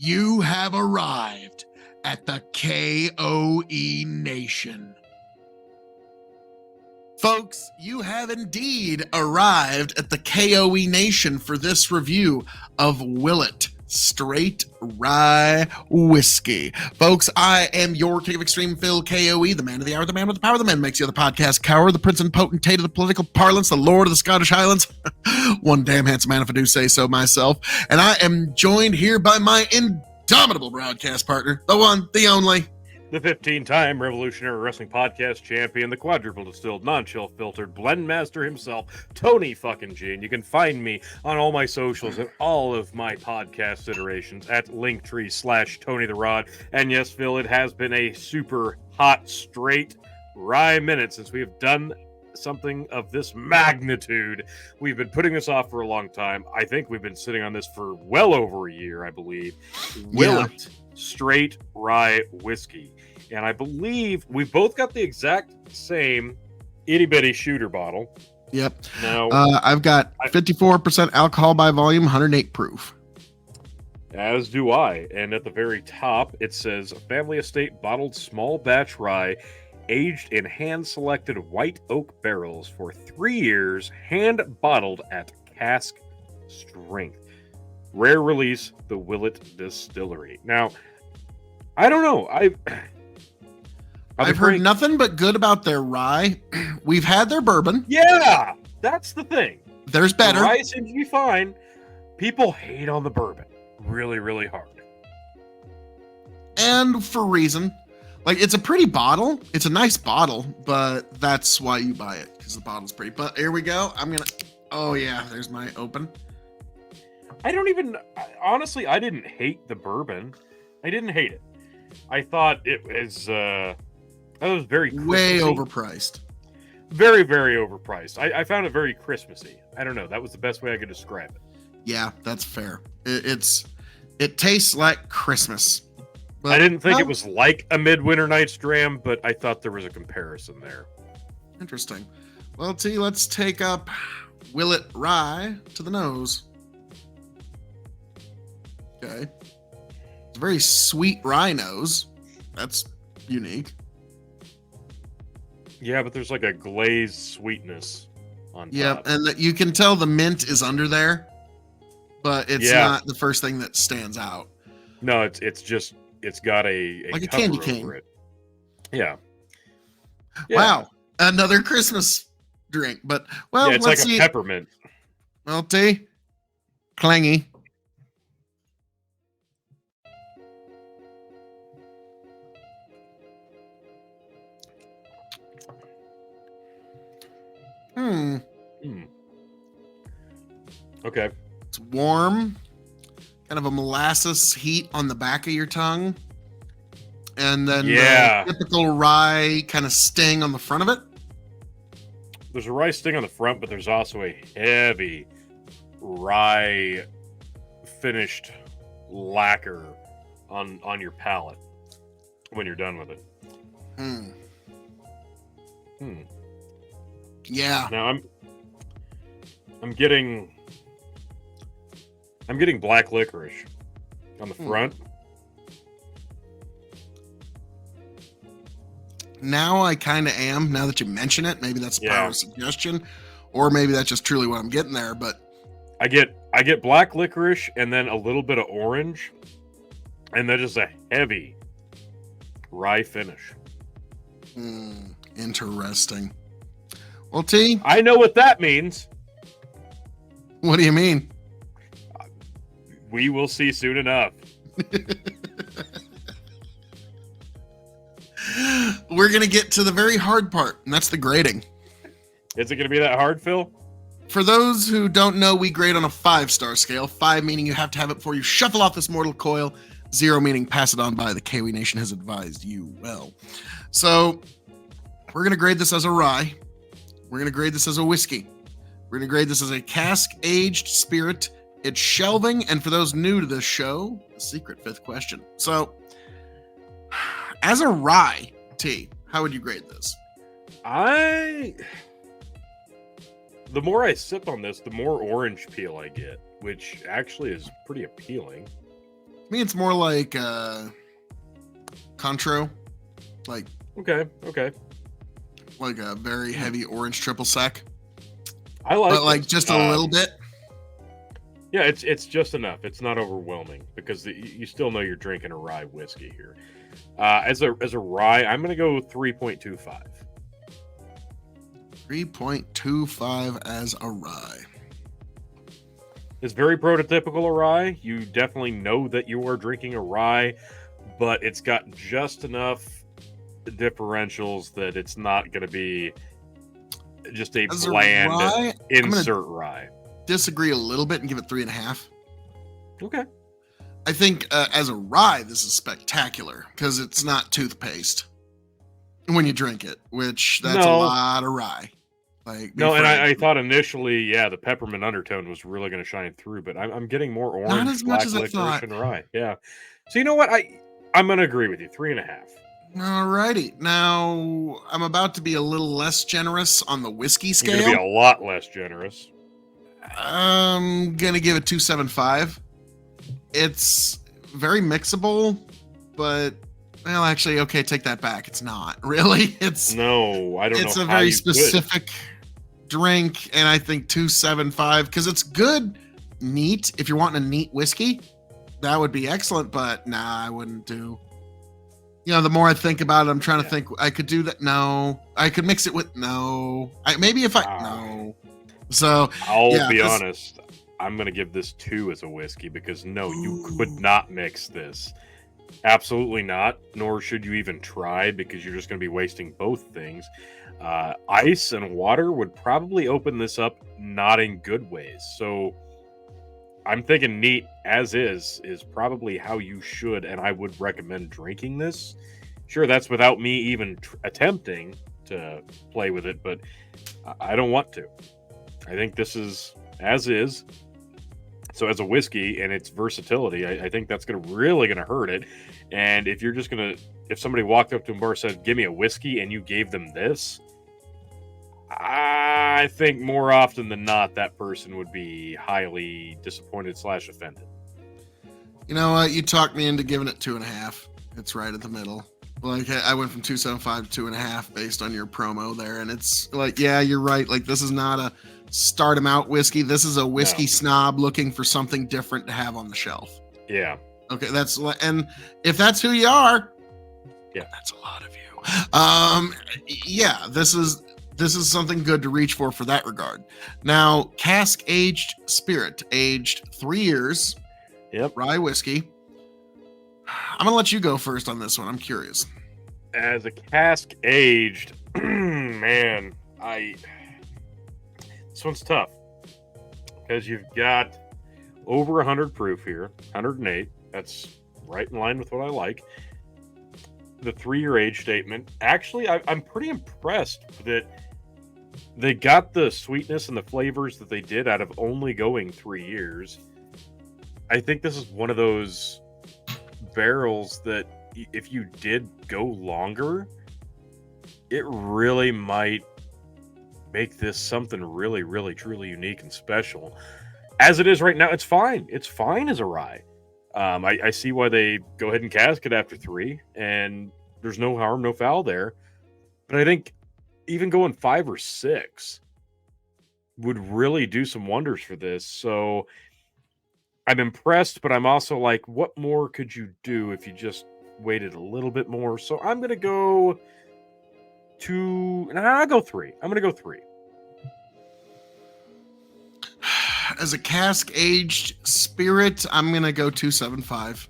You have arrived at the K.O.E. Nation. Folks, you have indeed arrived at the K.O.E. Nation for this review of Willet Straight Rye Whiskey. Folks, I am your King of Extreme Phil, K.O.E., the man of the hour, the man with the power, the man who makes the other podcast cower, the prince and potentate of the political parlance, the lord of the Scottish Highlands. One damn handsome man if I do say so myself. And I am joined here by my indomitable broadcast partner, the one, the only, the 15-time Revolutionary Wrestling Podcast champion, the quadruple distilled, non-chill filtered blend master himself, Tony fucking G. And you can find me on all my socials and all of my podcast iterations at Linktree/Tony the Rod. And yes, Phil, it has been a super hot straight rye minute since we have done something of this magnitude. We've been putting this off for a long time. I think we've been sitting on this for well over a year, I believe. Willet Straight Rye Whiskey. And I believe we both got the exact same itty-bitty shooter bottle. Yep. Now, I've got 54% alcohol by volume, 108 proof. As do I. And at the very top, it says, Family Estate Bottled Small Batch Rye, aged in hand-selected white oak barrels for 3 years, hand-bottled at cask strength. Rare release, the Willet Distillery. Now, I don't know. I've heard nothing but good about their rye. We've had their bourbon. Yeah, that's the thing. There's better. The rye seems to be fine. People hate on the bourbon really, really hard. And for reason. Like, it's a pretty bottle. It's a nice bottle, but that's why you buy it, because the bottle's pretty. But here we go. Oh yeah, there's my open. Honestly, I didn't hate the bourbon. I didn't hate it. I thought it was very Christmassy. Way overpriced. Very, very overpriced. I found it very Christmassy. I don't know. That was the best way I could describe it. Yeah, that's fair. It tastes like Christmas. But, I didn't think it was like a Midwinter Night's Dram, but I thought there was a comparison there. Interesting. Well, T, let's take up Willet Rye to the nose. Okay. It's a very sweet rye nose. That's unique. Yeah, but there's like a glazed sweetness on top. Yeah, and you can tell the mint is under there, but it's not the first thing that stands out. No, it's got a like a cover candy over cane. it. Yeah. Wow, another Christmas drink, but it's let's like see. A peppermint. Well, T, clangy. Okay. It's warm, kind of a molasses heat on the back of your tongue, and then the typical rye kind of sting on the front of it. There's a rye sting on the front, but there's also a heavy rye finished lacquer on your palate when you're done with it. Yeah. Now I'm getting black licorice on the front. Now I kind of am, now that you mention it. Maybe that's a power of suggestion, or maybe that's just truly what I'm getting there, but I get black licorice and then a little bit of orange, and then just a heavy rye finish. Interesting. Well, T, I know what that means. What do you mean? We will see soon enough. We're going to get to the very hard part, and that's the grading. Is it going to be that hard, Phil? For those who don't know, we grade on a 5-star scale. 5 meaning you have to have it before you shuffle off this mortal coil. 0 meaning pass it on by. The K.O.E. Nation has advised you well. So we're going to grade this as a rye. We're going to grade this as a whiskey. We're going to grade this as a cask-aged spirit. It's shelving, and for those new to this show, the secret 5th question. So, as a rye, T, how would you grade this? The more I sip on this, the more orange peel I get, which actually is pretty appealing. Me, it's more like Contro, like Okay. like a very heavy orange triple sec, I like but like this. just a little bit. Yeah, it's just enough. It's not overwhelming because you still know you're drinking a rye whiskey here. As a rye, I'm going to go 3.25. 3.25 as a rye. It's very prototypical a rye. You definitely know that you are drinking a rye, but it's got just enough differentials that it's not going to be just a As bland rye, insert rye. Disagree a little bit and give it 3.5. Okay. I think as a rye, this is spectacular because it's not toothpaste when you drink it, which that's a lot of rye. Like, no, and I thought initially, yeah, the peppermint undertone was really going to shine through, but I'm getting more orange, not as much as I licorice, thought. and rye. Yeah. So you know what? I'm going to agree with you. 3.5. Alrighty. Now I'm about to be a little less generous on the whiskey scale. You're going to be a lot less generous. I'm gonna give it 2.75. It's very mixable, but well, actually, okay, take that back. It's not really. It's I don't know. It's a very specific drink, and I think 2.75 because it's good, neat. If you're wanting a neat whiskey, that would be excellent. But nah, I wouldn't do. You know, the more I think about it, I'm trying to think. I could do that. No, I could mix it with no. Maybe if I no. So I'll be honest. I'm going to give this 2 as a whiskey because no, you could not mix this. Absolutely not. Nor should you even try because you're just going to be wasting both things. Ice and water would probably open this up not in good ways. So I'm thinking neat as is probably how you should and I would recommend drinking this. Sure, that's without me even attempting to play with it, but I don't want to. I think this is as is. So as a whiskey and its versatility, I think that's really going to hurt it. And if you're just going to, if somebody walked up to a bar and said, give me a whiskey and you gave them this, I think more often than not, that person would be highly disappointed / offended. You know what? You talked me into giving it 2.5. It's right at the middle. Like I went from 2.75 to 2.5 based on your promo there. And it's like, yeah, you're right. Like this is not a start 'em out whiskey. This is a whiskey snob looking for something different to have on the shelf. Yeah. Okay. And if that's who you are, yeah, that's a lot of you. Yeah, this is something good to reach for that regard. Now, cask aged spirit, aged 3 years. Yep. Rye whiskey. I'm gonna let you go first on this one. I'm curious. As a cask aged, man, this one's tough because you've got over 100 proof here, 108. That's right in line with what I like. The 3-year age statement. Actually, I'm pretty impressed that they got the sweetness and the flavors that they did out of only going 3 years. I think this is one of those barrels that if you did go longer, it really might make this something really, really, truly unique and special. As it is right now, it's fine. It's fine as a rye. I see why they go ahead and cask it after 3, and there's no harm, no foul there. But I think even going 5 or 6 would really do some wonders for this. So I'm impressed, but I'm also like, what more could you do if you just waited a little bit more? So I'm going to go I'll go 3. I'm going to go 3. As a cask aged spirit, I'm going to go 2.75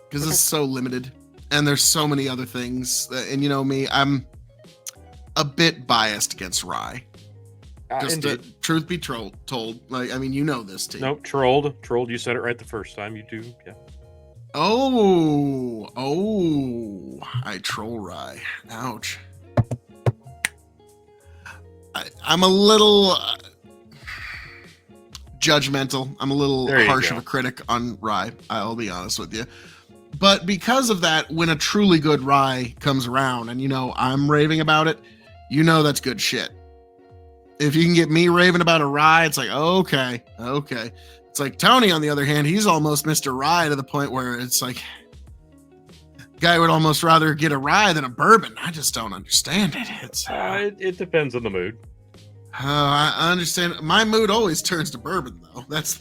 because it's so limited and there's so many other things. And you know me, I'm a bit biased against rye. Just the truth be told. Like, I mean, you know this too. Nope, trolled. You said it right the first time. You do, yeah. Oh, I troll rye. Ouch. I'm a little judgmental. I'm a little harsh of a critic on rye. I'll be honest with you. But because of that, when a truly good rye comes around and, you know, I'm raving about it, you know that's good shit. If you can get me raving about a rye, it's like, okay. It's It's like Tony, on the other hand, he's almost Mr. Rye to the point where it's like, guy would almost rather get a rye than a bourbon. I just don't understand it. It depends on the mood. I understand. My mood always turns to bourbon, though. It's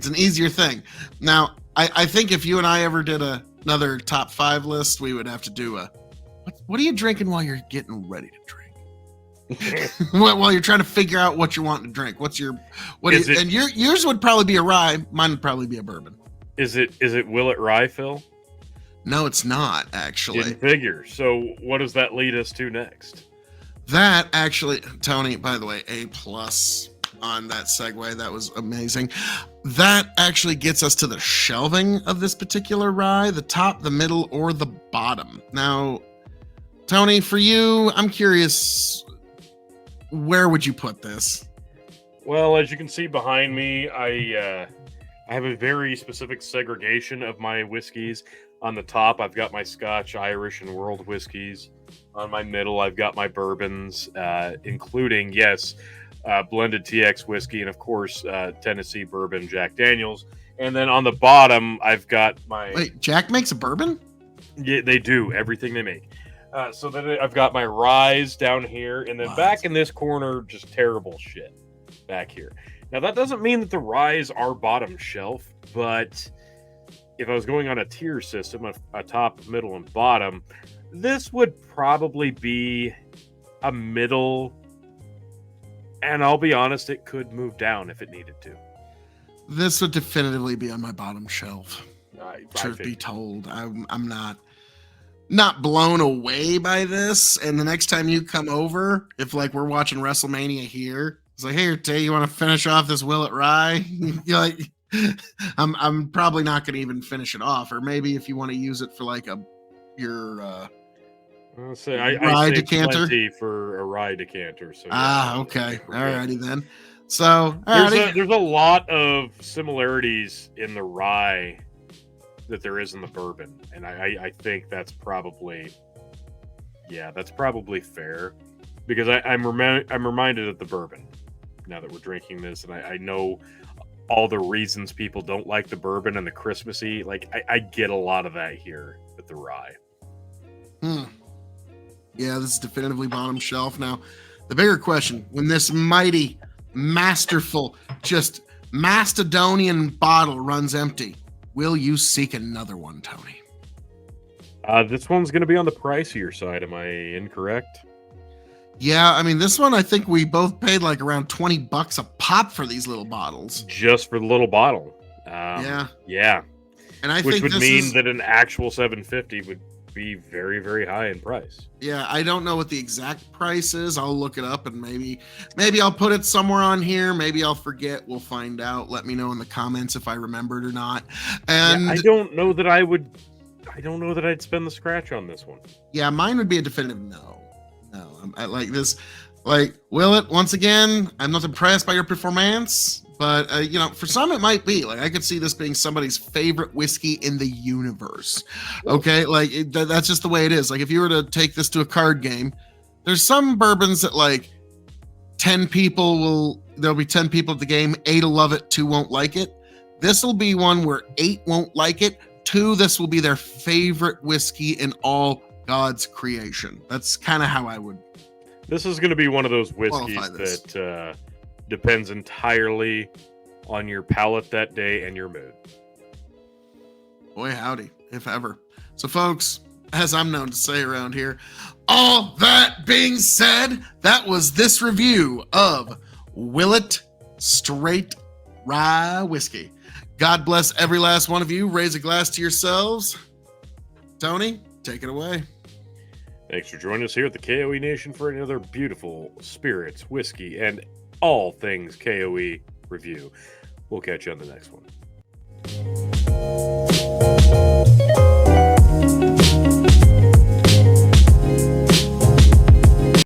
an easier thing. Now, I think if you and I ever did another top 5 list, we would have to do what are you drinking while you're getting ready to drink? While you're trying to figure out what you want to drink. And yours would probably be a rye. Mine would probably be a bourbon. Is it Willet Rye, Phil? No, it's not, actually. Didn't figure. So what does that lead us to next? That actually, Tony, by the way, A+ on that segue. That was amazing. That actually gets us to the shelving of this particular rye, the top, the middle, or the bottom. Now, Tony, for you, I'm curious, where would you put this? Well, as you can see behind me, I have a very specific segregation of my whiskeys. On the top, I've got my Scotch, Irish, and World whiskeys. On my middle, I've got my bourbons, including, blended TX whiskey, and of course, Tennessee bourbon, Jack Daniels. And then on the bottom, I've got my... Wait, Jack makes a bourbon? Yeah, they do. Everything they make. So then I've got my ryes down here, and then back in this corner, just terrible shit back here. Now, that doesn't mean that the ryes are bottom shelf, but if I was going on a tier system, a top, middle, and bottom, this would probably be a middle, and I'll be honest, it could move down if it needed to. This would definitively be on my bottom shelf. Truth be told, I'm not blown away by this. And the next time you come over, if like we're watching WrestleMania here, it's like, hey, Tay, you want to finish off this Willet Rye? You're like, I'm probably not going to even finish it off, or maybe if you want to use it for like your rye decanter for a rye decanter. So okay, alrighty then. So there's a lot of similarities in the rye that there is in the bourbon, and I think that's probably fair, because I'm reminded of the bourbon now that we're drinking this, and I know all the reasons people don't like the bourbon and the Christmassy. Like I get a lot of that here with the rye. Yeah, this is definitively bottom shelf. Now, the bigger question: when this mighty, masterful, just Macedonian bottle runs empty, will you seek another one, Tony? This one's going to be on the pricier side. Am I incorrect? Yeah, I mean, this one, I think we both paid like around $20 a pop for these little bottles. Just for the little bottle. Yeah. And which would mean that an actual $7.50 would be very, very high in price. Yeah, I don't know what the exact price is. I'll look it up, and maybe I'll put it somewhere on here. Maybe I'll forget. We'll find out. Let me know in the comments if I remembered or not. And I don't know that I'd spend the scratch on this one. Yeah, mine would be a definitive no. I like this. Like, Willet, once again, I'm not impressed by your performance, but for some it might be. Like, I could see this being somebody's favorite whiskey in the universe. Okay, like that's just the way it is. Like, if you were to take this to a card game, there's some bourbons that like 10 people there'll be 10 people at the game, 8 will love it, 2 won't like it. This will be one where 8 won't like it, 2 this will be their favorite whiskey in all God's creation. That's kind of how I would. This is going to be one of those whiskeys that depends entirely on your palate that day and your mood. Boy, howdy, if ever. So, folks, as I'm known to say around here, all that being said, that was this review of Willet Straight Rye Whiskey. God bless every last one of you. Raise a glass to yourselves. Tony, take it away. Thanks for joining us here at the K.O.E. Nation for another beautiful spirits, whiskey, and all things K.O.E. review. We'll catch you on the next one.